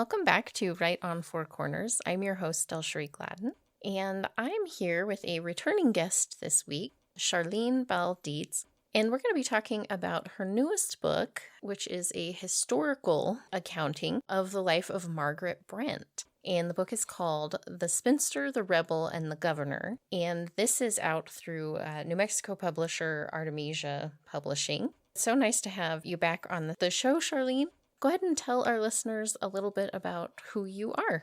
Welcome back to Right on Four Corners. I'm your host, DelSheree Gladden, and I'm here with a returning guest this week, Charlene Dietz, and we're going to be talking about her newest book, which is a historical accounting of the life of Margaret Brent. And the book is called The Spinster, the Rebel, and the Governor. And this is out through New Mexico publisher Artemisia Publishing. So nice to have you back on the show, Charlene. Go ahead and tell our listeners a little bit about who you are.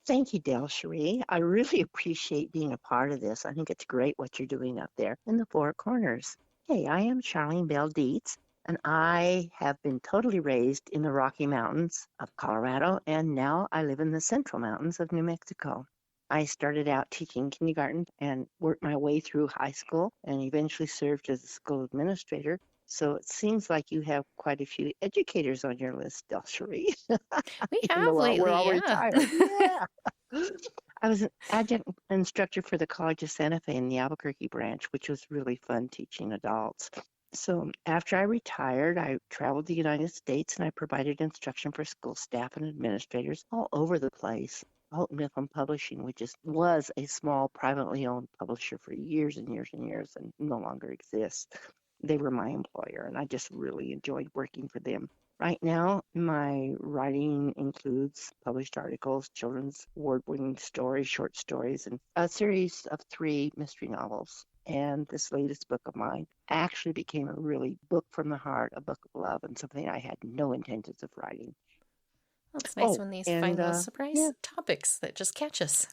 Thank you, DelSheree. I really appreciate being a part of this. I think it's great what you're doing up there in the Four Corners. Hey, I am Charlene Dietz, and I have been totally raised in the Rocky Mountains of Colorado, and now I live in the Central Mountains of New Mexico. I started out teaching kindergarten and worked my way through high school and eventually served as a school administrator. So it seems like you have quite a few educators on your list, DelSheree. We Even have though we're lately, all yeah. retired. Yeah. I was an adjunct instructor for the College of Santa Fe in the Albuquerque branch, which was really fun teaching adults. So after I retired, I traveled the United States and I provided instruction for school staff and administrators all over the place. Houghton Mifflin Publishing, which was a small privately owned publisher for years and years and years and no longer exists. They were my employer, and I just really enjoyed working for them. Right now, my writing includes published articles, children's award-winning stories, short stories, and a series of 3 mystery novels. And this latest book of mine actually became a really book from the heart, a book of love, and something I had no intentions of writing. Well, it's nice when these find those surprise topics that just catch us.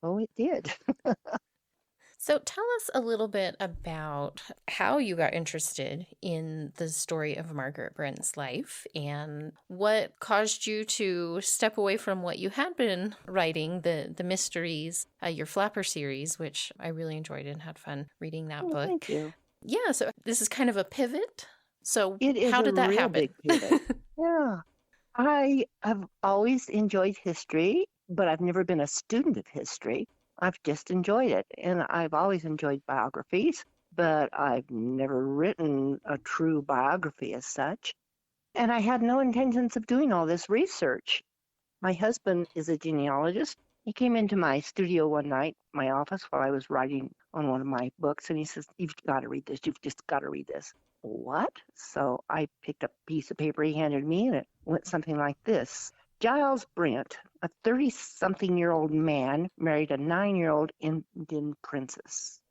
Oh, it did. So tell us a little bit about how you got interested in the story of Margaret Brent's life and what caused you to step away from what you had been writing, the mysteries, your Flapper series, which I really enjoyed and had fun reading that book. Thank you. Yeah, so this is kind of a pivot. So it how did that real happen? Big pivot. Yeah. I have always enjoyed history, but I've never been a student of history. I've just enjoyed it, and I've always enjoyed biographies, but I've never written a true biography as such. And I had no intentions of doing all this research. My husband is a genealogist. He came into my studio one night, my office, while I was writing on one of my books, and he says, "You've got to read this. You've just got to read this." What? So I picked up a piece of paper he handed me, and it went something like this. Giles Brent, a 30-something-year-old man, married a 9-year-old Indian princess.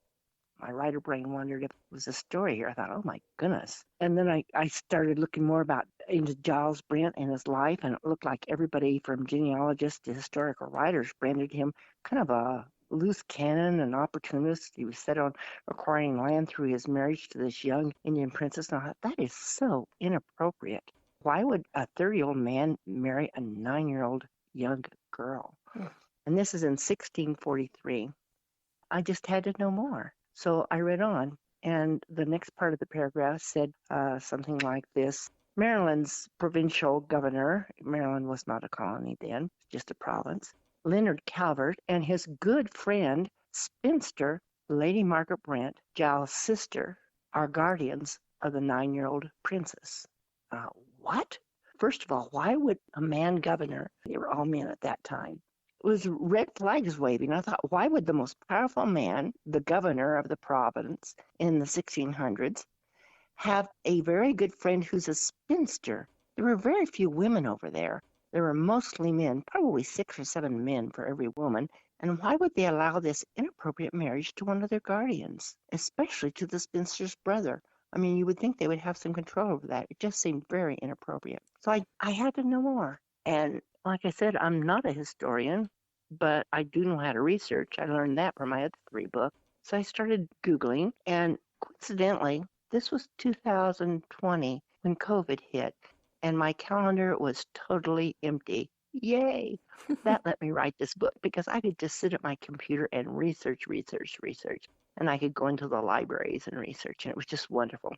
My writer brain wondered if it was a story here. I thought, oh my goodness. And then I started looking more into Giles Brent and his life, and it looked like everybody from genealogists to historical writers branded him kind of a loose cannon, an opportunist. He was set on acquiring land through his marriage to this young Indian princess. And I thought, that is so inappropriate. Why would a 30-year-old man marry a 9-year-old young girl? And this is in 1643. I just had to know more. So I read on, and the next part of the paragraph said something like this. Maryland's provincial governor, Maryland was not a colony then, just a province, Leonard Calvert, and his good friend, spinster, Lady Margaret Brent, Giles' sister, are guardians of the 9-year-old princess. What? First of all, why would a man governor, they were all men at that time, it was red flags waving. I thought, why would the most powerful man, the governor of the province in the 1600s, have a very good friend who's a spinster? There were very few women over there. There were mostly men, probably 6 or 7 men for every woman. And why would they allow this inappropriate marriage to one of their guardians, especially to the spinster's brother? I mean, you would think they would have some control over that. It just seemed very inappropriate. So I had to know more. And like I said, I'm not a historian, but I do know how to research. I learned that from my other 3 books. So I started Googling, and coincidentally, this was 2020 when COVID hit, and my calendar was totally empty. Yay! That let me write this book because I could just sit at my computer and research. And I could go into the libraries and research, and it was just wonderful.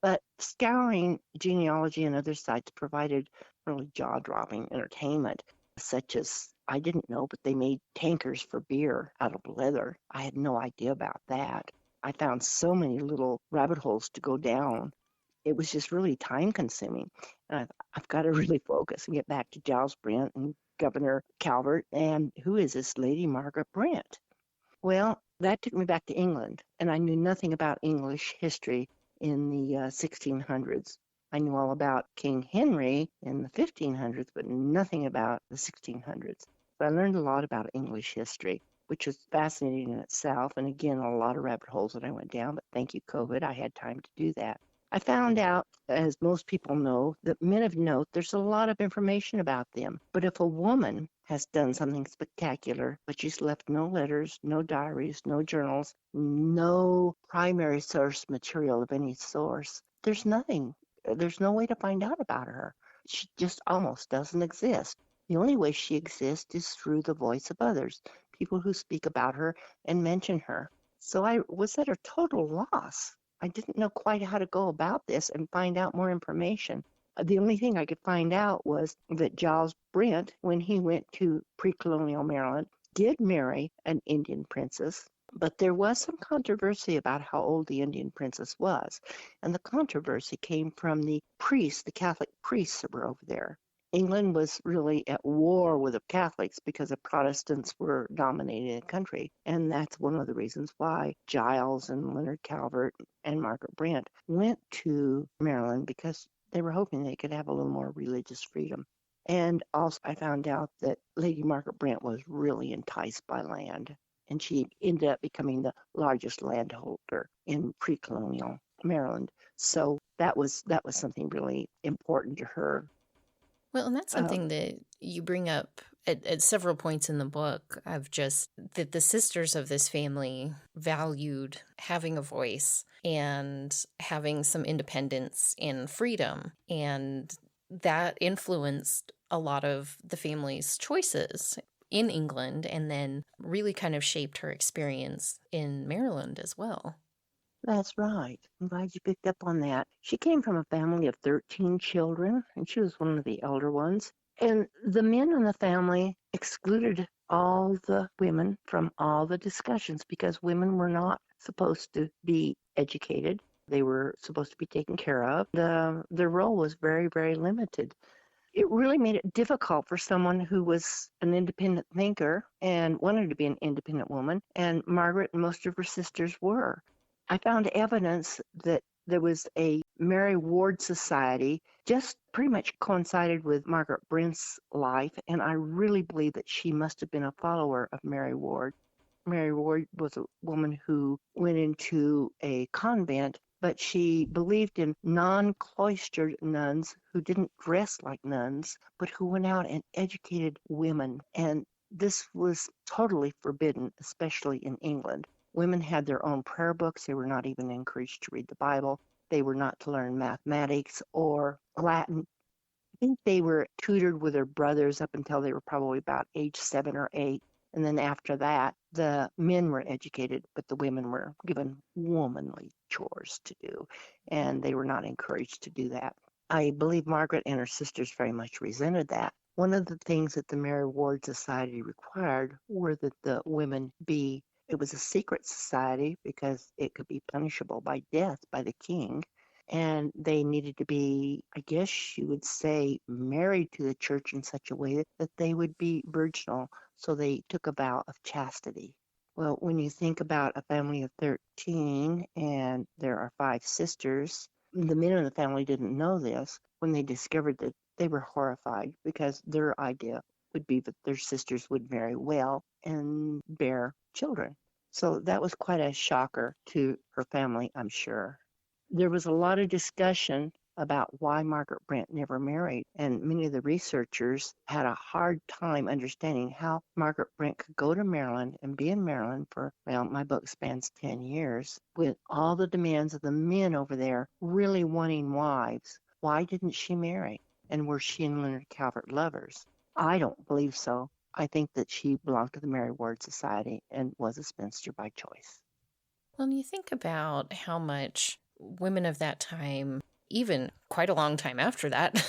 But scouring genealogy and other sites provided really jaw-dropping entertainment, such as, I didn't know, but they made tankers for beer out of leather. I had no idea about that. I found so many little rabbit holes to go down. it was just really time consuming. And I've got to really focus and get back to Giles Brent and Governor Calvert and who is this Lady Margaret Brent? Well, that took me back to England, and I knew nothing about English history in the 1600s. I knew all about King Henry in the 1500s, but nothing about the 1600s. So I learned a lot about English history, which was fascinating in itself. And again, a lot of rabbit holes that I went down, but thank you, COVID, I had time to do that. I found out, as most people know, that men of note, there's a lot of information about them. But if a woman has done something spectacular, but she's left no letters, no diaries, no journals, no primary source material of any source, there's nothing. There's no way to find out about her. She just almost doesn't exist. The only way she exists is through the voice of others, people who speak about her and mention her. So I was at a total loss. I didn't know quite how to go about this and find out more information. The only thing I could find out was that Giles Brent, when he went to pre-colonial Maryland, did marry an Indian princess, but there was some controversy about how old the Indian princess was. And the controversy came from the priests, the Catholic priests that were over there. England was really at war with the Catholics because the Protestants were dominating the country. And that's one of the reasons why Giles and Leonard Calvert and Margaret Brent went to Maryland, because they were hoping they could have a little more religious freedom. And also, I found out that Lady Margaret Brent was really enticed by land, and she ended up becoming the largest landholder in pre-colonial Maryland. So that was something really important to her. Well, and that's Um, something that you bring up at several points in the book of just that the sisters of this family valued having a voice and having some independence and freedom. And that influenced a lot of the family's choices in England and then really kind of shaped her experience in Maryland as well. That's right. I'm glad you picked up on that. She came from a family of 13 children, and she was one of the elder ones. And the men in the family excluded all the women from all the discussions because women were not supposed to be educated. They were supposed to be taken care of. Their role was very, very limited. It really made it difficult for someone who was an independent thinker and wanted to be an independent woman, and Margaret and most of her sisters were. I found evidence that there was a Mary Ward Society, just pretty much coincided with Margaret Brent's life, and I really believe that she must have been a follower of Mary Ward. Mary Ward was a woman who went into a convent, but she believed in non-cloistered nuns who didn't dress like nuns, but who went out and educated women. And this was totally forbidden, especially in England. Women had their own prayer books. They were not even encouraged to read the Bible. They were not to learn mathematics or Latin. I think they were tutored with their brothers up until they were probably about age 7 or 8. And then after that, the men were educated, but the women were given womanly chores to do, and they were not encouraged to do that. I believe Margaret and her sisters very much resented that. One of the things that the Mary Ward Society required were that the women be, it was a secret society because it could be punishable by death by the king, and they needed to be, I guess you would say, married to the church in such a way that they would be virginal. So they took a vow of chastity. Well, when you think about a family of 13 and there are 5 sisters, the men in the family didn't know this. When they discovered that, they were horrified because their idea would be that their sisters would marry well and bear children. So that was quite a shocker to her family, I'm sure. There was a lot of discussion about why Margaret Brent never married, and many of the researchers had a hard time understanding how Margaret Brent could go to Maryland and be in Maryland for, well, my book spans 10 years, with all the demands of the men over there really wanting wives. Why didn't she marry? And were she and Leonard Calvert lovers? I don't believe so. I think that she belonged to the Mary Ward Society and was a spinster by choice. Well, and you think about how much women of that time, even quite a long time after that,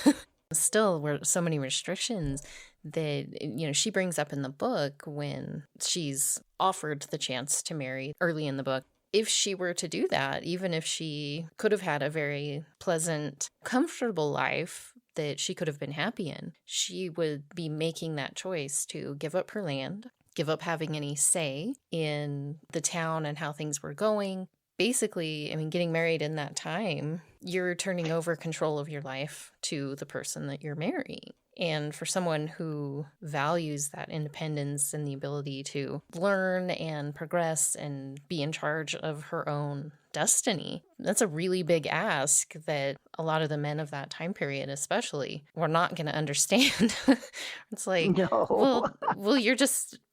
still were so many restrictions that, she brings up in the book when she's offered the chance to marry early in the book. if she were to do that, even if she could have had a very pleasant, comfortable life that she could have been happy in, she would be making that choice to give up her land, give up having any say in the town and how things were going. Basically, I mean, getting married in that time, you're turning over control of your life to the person that you're marrying. And for someone who values that independence and the ability to learn and progress and be in charge of her own destiny, that's a really big ask that a lot of the men of that time period, especially, were not going to understand. It's like, No. well,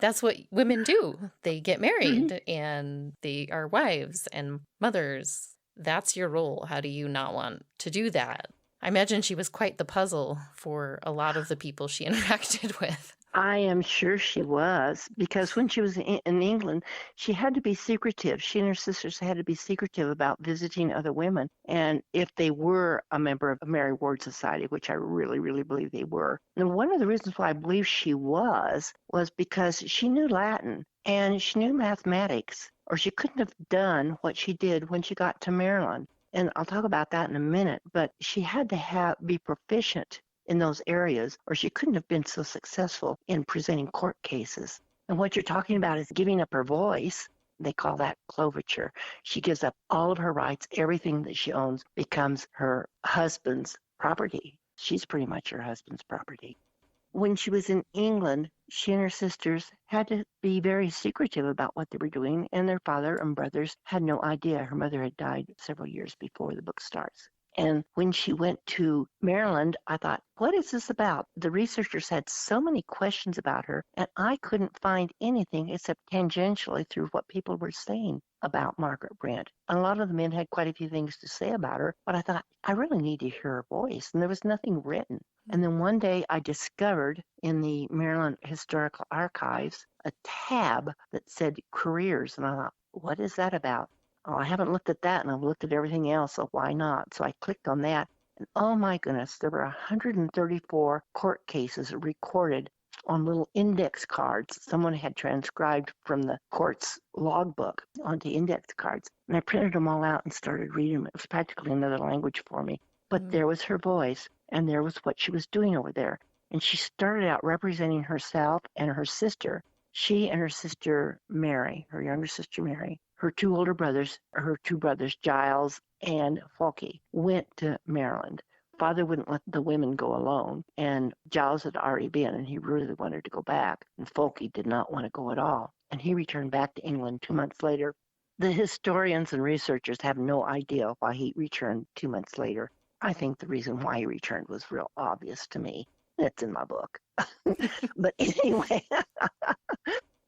that's what women do. They get married and they are wives and mothers. That's your role. How do you not want to do that? I imagine she was quite the puzzle for a lot of the people she interacted with. I am sure she was, because when she was in England, she had to be secretive. She and her sisters had to be secretive about visiting other women. And if they were a member of a Mary Ward Society, which I really, really believe they were. And one of the reasons why I believe she was because she knew Latin and she knew mathematics, or she couldn't have done what she did when she got to Maryland. And I'll talk about that in a minute, but she had to be proficient in those areas, or she couldn't have been so successful in presenting court cases. And what you're talking about is giving up her voice. They call that clovature. She gives up all of her rights. Everything that she owns becomes her husband's property. She's pretty much her husband's property. When she was in England, she and her sisters had to be very secretive about what they were doing, and their father and brothers had no idea. Her mother had died several years before the book starts. And when she went to Maryland, I thought, what is this about? The researchers had so many questions about her, and I couldn't find anything except tangentially through what people were saying about Margaret Brent. And a lot of the men had quite a few things to say about her, but I thought, I really need to hear her voice. And there was nothing written. And then one day I discovered in the Maryland Historical Archives a tab that said careers. And I thought, what is that about? Oh, I haven't looked at that, and I've looked at everything else, so why not? So I clicked on that, and oh my goodness, there were 134 court cases recorded on little index cards someone had transcribed from the court's logbook onto index cards. And I printed them all out and started reading them. It was practically another language for me. But there was her voice, and there was what she was doing over there. And she started out representing herself and her sister. She and her sister Mary, her younger sister Mary, her two older brothers, Giles and Folke, went to Maryland. Father wouldn't let the women go alone, and Giles had already been, and he really wanted to go back, and Folke did not want to go at all. And he returned back to England 2 months later. The historians and researchers have no idea why he returned 2 months later. I think the reason why he returned was real obvious to me. It's in my book. But anyway,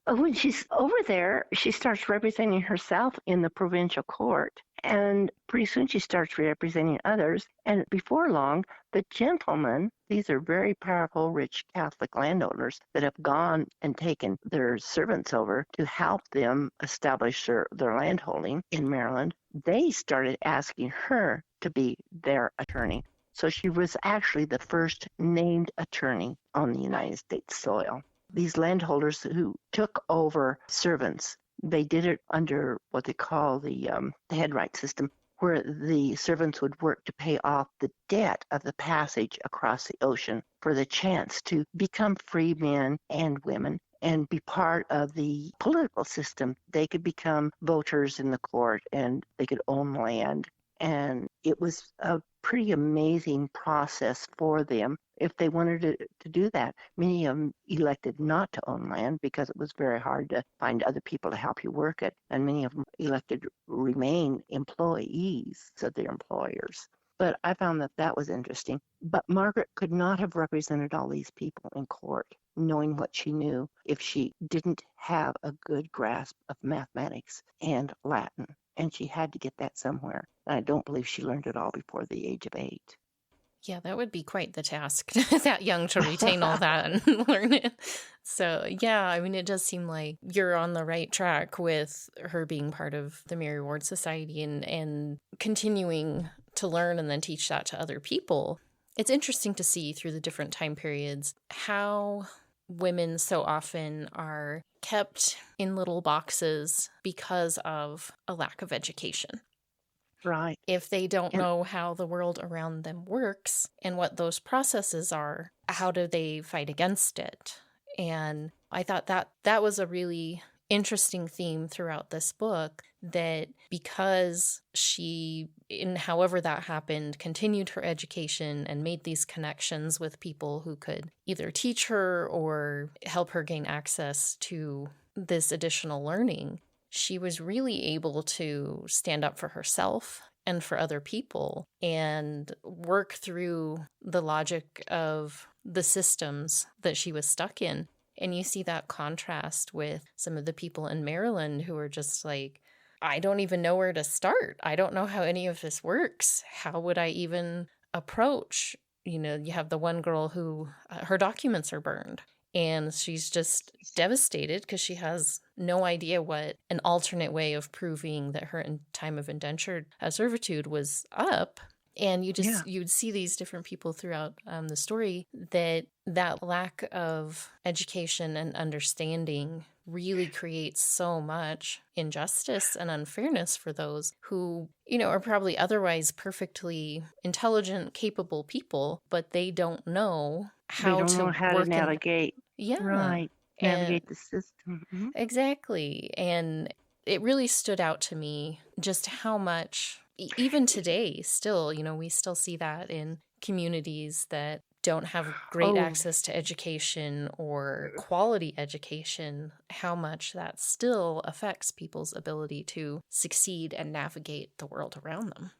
when she's over there, she starts representing herself in the provincial court. And pretty soon she starts representing others. And before long, the gentlemen, these are very powerful, rich Catholic landowners that have gone and taken their servants over to help them establish their landholding in Maryland. They started asking her to be their attorney. So she was actually the first named attorney on the United States soil. These landholders who took over servants, they did it under what they call the headright system, where the servants would work to pay off the debt of the passage across the ocean for the chance to become free men and women and be part of the political system. They could become voters in the court and they could own land. And it was a pretty amazing process for them if they wanted to do that. Many of them elected not to own land because it was very hard to find other people to help you work it. And many of them elected to remain employees of their employers. But I found that was interesting. But Margaret could not have represented all these people in court, knowing what she knew, if she didn't have a good grasp of mathematics and Latin. And she had to get that somewhere. And I don't believe she learned it all before the age of 8. Yeah, that would be quite the task, that young, to retain all that and learn it. So, yeah, I mean, it does seem like you're on the right track with her being part of the Mary Ward Society and continuing to learn and then teach that to other people. It's interesting to see through the different time periods how women so often are kept in little boxes because of a lack of education. Right. If they don't And know how the world around them works and what those processes are, how do they fight against it? And I thought that was a really interesting theme throughout this book, that because she, in however that happened, continued her education and made these connections with people who could either teach her or help her gain access to this additional learning, she was really able to stand up for herself and for other people and work through the logic of the systems that she was stuck in. And you see that contrast with some of the people in Maryland who are just like, I don't even know where to start. I don't know how any of this works. How would I even approach? You have the one girl who her documents are burned, and she's just devastated because she has no idea what an alternate way of proving that her time of indentured servitude was up. And yeah, you'd see these different people throughout the story, that lack of education and understanding really creates so much injustice and unfairness for those who, are probably otherwise perfectly intelligent, capable people, but they don't know they how don't know to how to work in. navigate. Yeah. Right. And Navigate the system. exactly. And it really stood out to me just how much, even today, still, we still see that in communities that don't have great Oh, access to education or quality education, how much that still affects people's ability to succeed and navigate the world around them.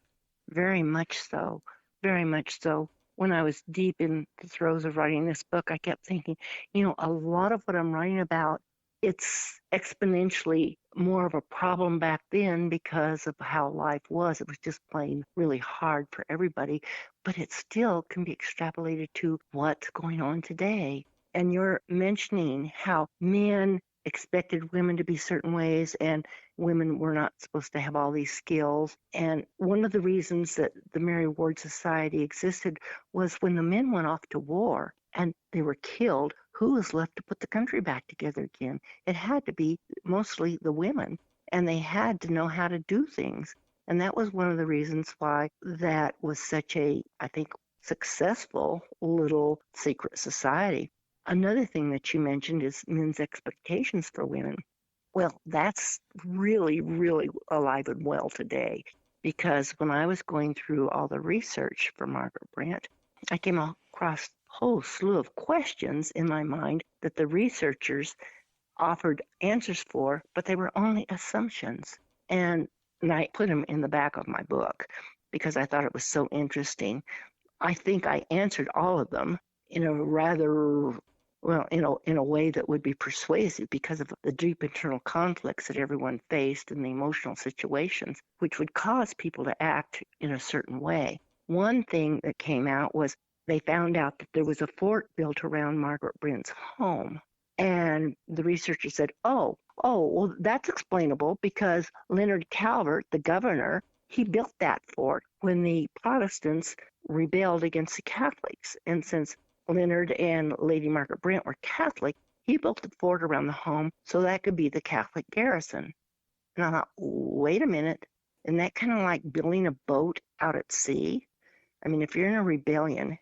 very much so. Very much so. When I was deep in the throes of writing this book, I kept thinking, a lot of what I'm writing about, it's exponentially more of a problem back then because of how life was. It was just plain really hard for everybody, but it still can be extrapolated to what's going on today. And you're mentioning how men expected women to be certain ways and women were not supposed to have all these skills. And one of the reasons that the Mary Ward Society existed was when the men went off to war and they were killed, who was left to put the country back together again? It had to be mostly the women, and they had to know how to do things. And that was one of the reasons why that was such a, I think, successful little secret society. Another thing that you mentioned is men's expectations for women. Well, that's really, really alive and well today because when I was going through all the research for Margaret Brent, I came across a whole slew of questions in my mind that the researchers offered answers for, but they were only assumptions. And I put them in the back of my book because I thought it was so interesting. I think I answered all of them in a rather well, in a way that would be persuasive because of the deep internal conflicts that everyone faced and the emotional situations, which would cause people to act in a certain way. One thing that came out was they found out that there was a fort built around Margaret Brent's home. And the researchers said, well, that's explainable because Leonard Calvert, the governor, he built that fort when the Protestants rebelled against the Catholics. And since Leonard and Lady Margaret Brent were Catholic, he built the fort around the home so that could be the Catholic garrison. And I thought, wait a minute, isn't that kind of like building a boat out at sea? I mean, if you're in a rebellion,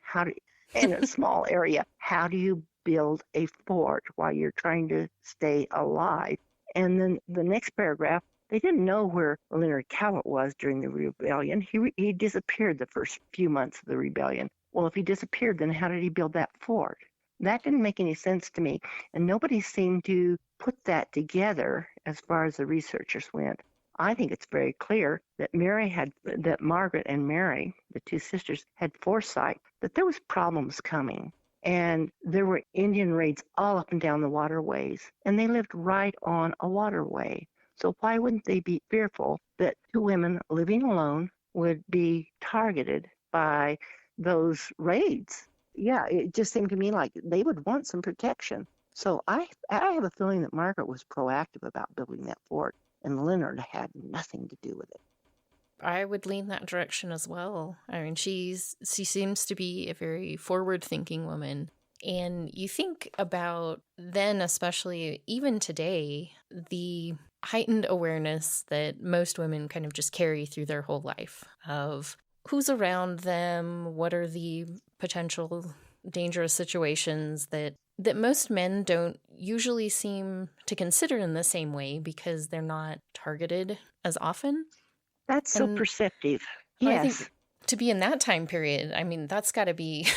in a small area, how do you build a fort while you're trying to stay alive? And then the next paragraph, they didn't know where Leonard Calvert was during the rebellion. He disappeared the first few months of the rebellion. Well, if he disappeared, then how did he build that fort? That didn't make any sense to me. And nobody seemed to put that together as far as the researchers went. I think it's very clear that Margaret and Mary, the two sisters, had foresight that there was problems coming. And there were Indian raids all up and down the waterways, and they lived right on a waterway. So why wouldn't they be fearful that two women living alone would be targeted by those raids? Yeah, it just seemed to me like they would want some protection. So I have a feeling that Margaret was proactive about building that fort, and Leonard had nothing to do with it. I would lean that direction as well. I mean, she seems to be a very forward-thinking woman, And you think about then, especially even today, the heightened awareness that most women kind of just carry through their whole life of who's around them, what are the potential dangerous situations that most men don't usually seem to consider in the same way because they're not targeted as often. That's so And perceptive. I think Yes. to be in that time period, I mean, that's got to be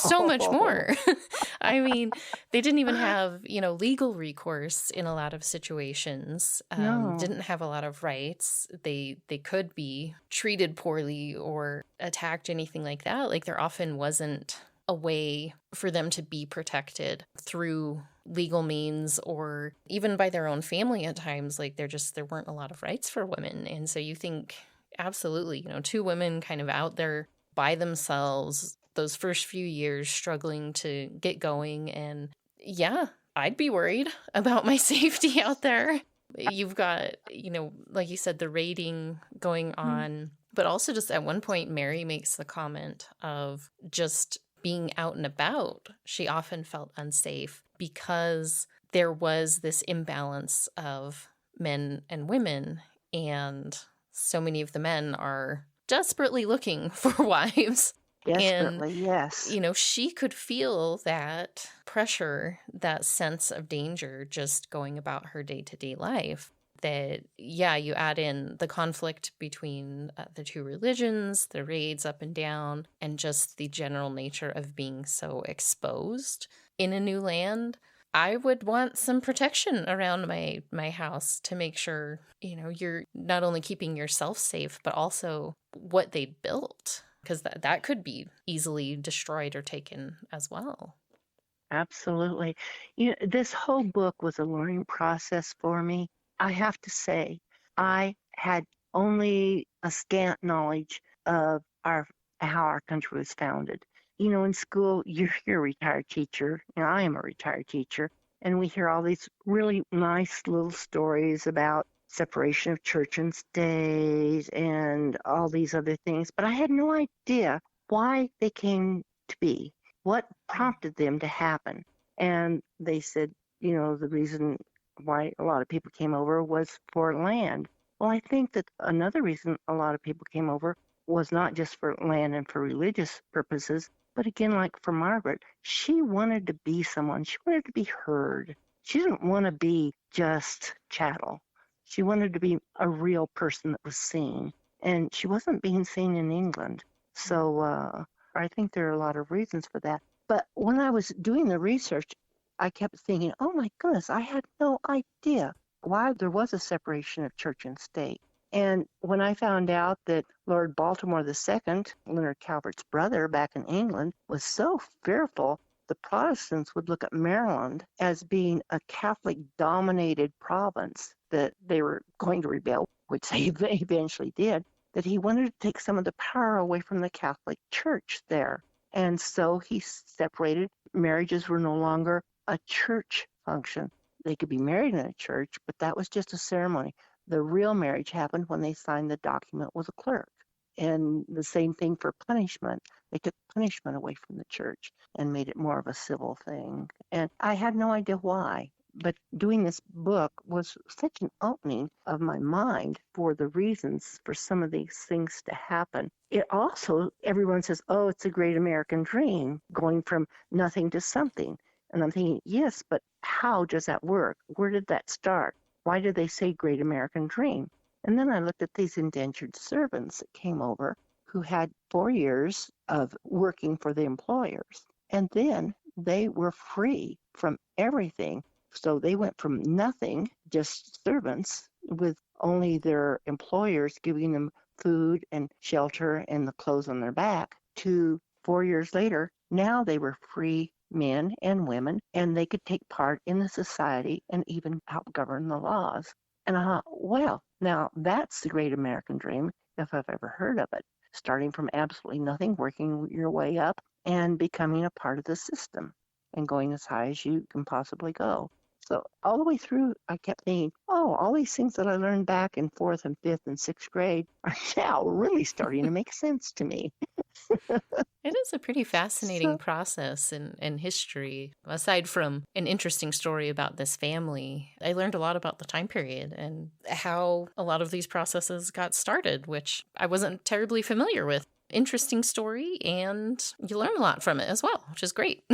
so much more. I mean, they didn't even have, legal recourse in a lot of situations. No, Didn't have a lot of rights. They could be treated poorly or attacked, anything like that. Like there often wasn't a way for them to be protected through legal means or even by their own family at times. Like there weren't a lot of rights for women. And so you think absolutely, two women kind of out there by themselves those first few years struggling to get going. And yeah, I'd be worried about my safety out there. You've got, like you said, the raiding going on, but also just at one point, Mary makes the comment of just being out and about. She often felt unsafe because there was this imbalance of men and women, and so many of the men are desperately looking for wives. And, desperately, yes. she could feel that pressure, that sense of danger just going about her day-to-day life. That, yeah, you add in the conflict between the two religions, the raids up and down, and just the general nature of being so exposed in a new land. I would want some protection around my house to make sure, you're not only keeping yourself safe, but also what they built, because that could be easily destroyed or taken as well. Absolutely. This whole book was a learning process for me. I have to say, I had only a scant knowledge of how our country was founded. In school, you're a retired teacher. I am a retired teacher, and we hear all these really nice little stories about separation of church and state and all these other things, but I had no idea why they came to be, what prompted them to happen. And they said, the reason why a lot of people came over was for land. Well, I think that another reason a lot of people came over was not just for land and for religious purposes, but again, like for Margaret, she wanted to be someone. She wanted to be heard. She didn't want to be just chattel. She wanted to be a real person that was seen. And she wasn't being seen in England. So I think there are a lot of reasons for that. But when I was doing the research, I kept thinking, oh my goodness, I had no idea why there was a separation of church and state. And when I found out that Lord Baltimore II, Leonard Calvert's brother back in England, was so fearful the Protestants would look at Maryland as being a Catholic-dominated province, that they were going to rebel, which they eventually did, that he wanted to take some of the power away from the Catholic Church there. And so he separated. Marriages were no longer a church function. They could be married in a church, but that was just a ceremony. The real marriage happened when they signed the document with a clerk. And the same thing for punishment. They took punishment away from the church and made it more of a civil thing. And I had no idea why. But doing this book was such an opening of my mind for the reasons for some of these things to happen. It also, everyone says, oh, it's a great American dream, going from nothing to something. And I'm thinking, yes, but how does that work? Where did that start? Why did they say great American dream? And then I looked at these indentured servants that came over who had 4 years of working for the employers. And then they were free from everything. So they went from nothing, just servants, with only their employers giving them food and shelter and the clothes on their back, to 4 years later, now they were free men and women, and they could take part in the society and even help govern the laws. And I thought, well, now that's the great American dream, if I've ever heard of it. Starting from absolutely nothing, working your way up, and becoming a part of the system, and going as high as you can possibly go. So all the way through, I kept thinking, oh, all these things that I learned back in 4th and 5th and 6th grade are now really starting to make sense to me. It is a pretty fascinating So process in history. Aside from an interesting story about this family, I learned a lot about the time period and how a lot of these processes got started, which I wasn't terribly familiar with. Interesting story, and you learn a lot from it as well, which is great.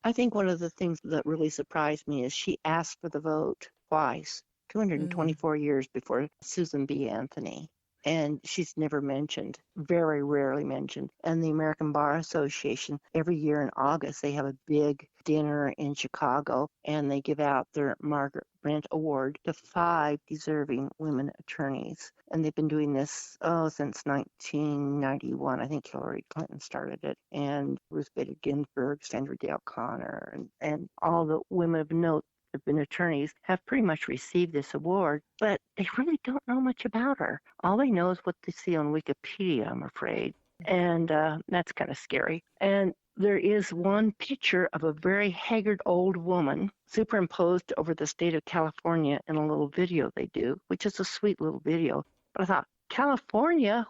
I think one of the things that really surprised me is she asked for the vote twice, Mm. 224 years before Susan B. Anthony. And she's never mentioned, very rarely mentioned. And the American Bar Association, every year in August, they have a big dinner in Chicago and they give out their Margaret Brent Award to 5 deserving women attorneys. And they've been doing this, since 1991. I think Hillary Clinton started it. And Ruth Bader Ginsburg, Sandra Day O'Connor, and all the women of note have been attorneys have pretty much received this award, but they really don't know much about her. All they know is what they see on Wikipedia, I'm afraid. And that's kind of scary. And there is one picture of a very haggard old woman superimposed over the state of California in a little video they do, which is a sweet little video. But I thought, California?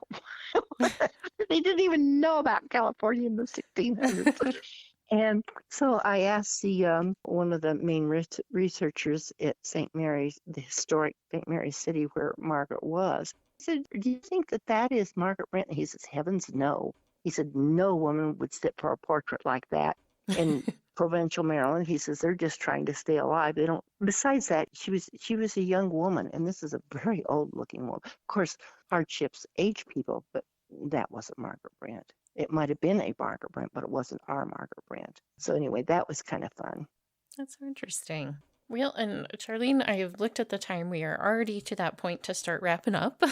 They didn't even know about California in the 1600s. And so I asked the one of the main researchers at St. Mary's, the historic St. Mary's City where Margaret was. I said, "Do you think that that is Margaret Brent?" And he says, "Heavens, no." He said, "No woman would sit for a portrait like that in provincial Maryland." He says, "They're just trying to stay alive. They don't." Besides that, she was a young woman, and this is a very old-looking woman. Of course, hardships age people, but that wasn't Margaret Brent. It might have been a Margaret Brent, but it wasn't our Margaret Brent. So anyway, that was kind of fun. That's so interesting. Well, and Charlene, I have looked at the time. We are already to that point to start wrapping up.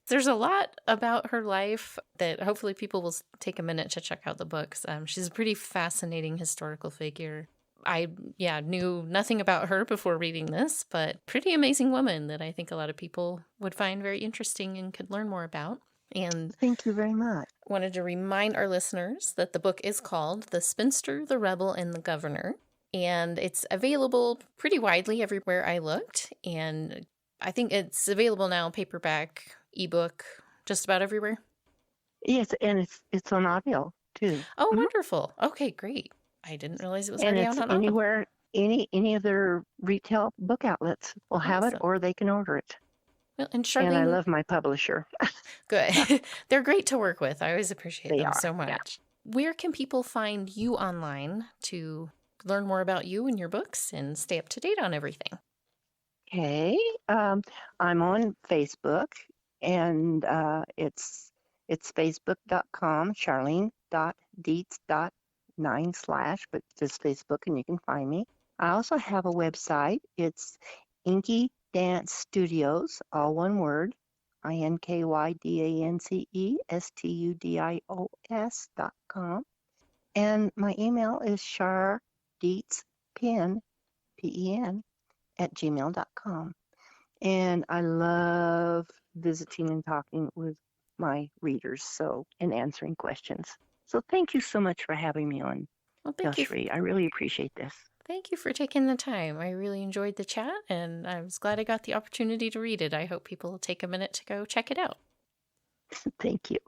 There's a lot about her life that hopefully people will take a minute to check out the books. She's a pretty fascinating historical figure. I, knew nothing about her before reading this, but pretty amazing woman that I think a lot of people would find very interesting and could learn more about. And Thank you very much. wanted to remind our listeners that the book is called The Spinster, the Rebel, and the Governor. And it's available pretty widely everywhere I looked. And I think it's available now, paperback, ebook, just about everywhere. Yes, and it's on audio too. Oh, Mhm. wonderful. Okay, great. I didn't realize it was And already out it's on Audible. anywhere, any of their retail book outlets will have it, Awesome. or they can order it. Well, and And I Charlene, love my publisher. good. They're great to work with. I always appreciate They them are. so Yeah. much. Where can people find you online to learn more about you and your books and stay up to date on everything? Okay. I'm on Facebook, and it's facebook.com, charlene.dietz.9/ but just Facebook, and you can find me. I also have a website. It's Inky Dance Studios, all one word, INKYDANCESTUDIOS.com. And my email is chardietzpen, PEN, at gmail.com. And I love visiting and talking with my readers, and answering questions. So thank you so much for having me on, Well, DelSheree. I really appreciate this. thank you for taking the time. I really enjoyed the chat, and I was glad I got the opportunity to read it. I hope people will take a minute to go check it out. Thank you.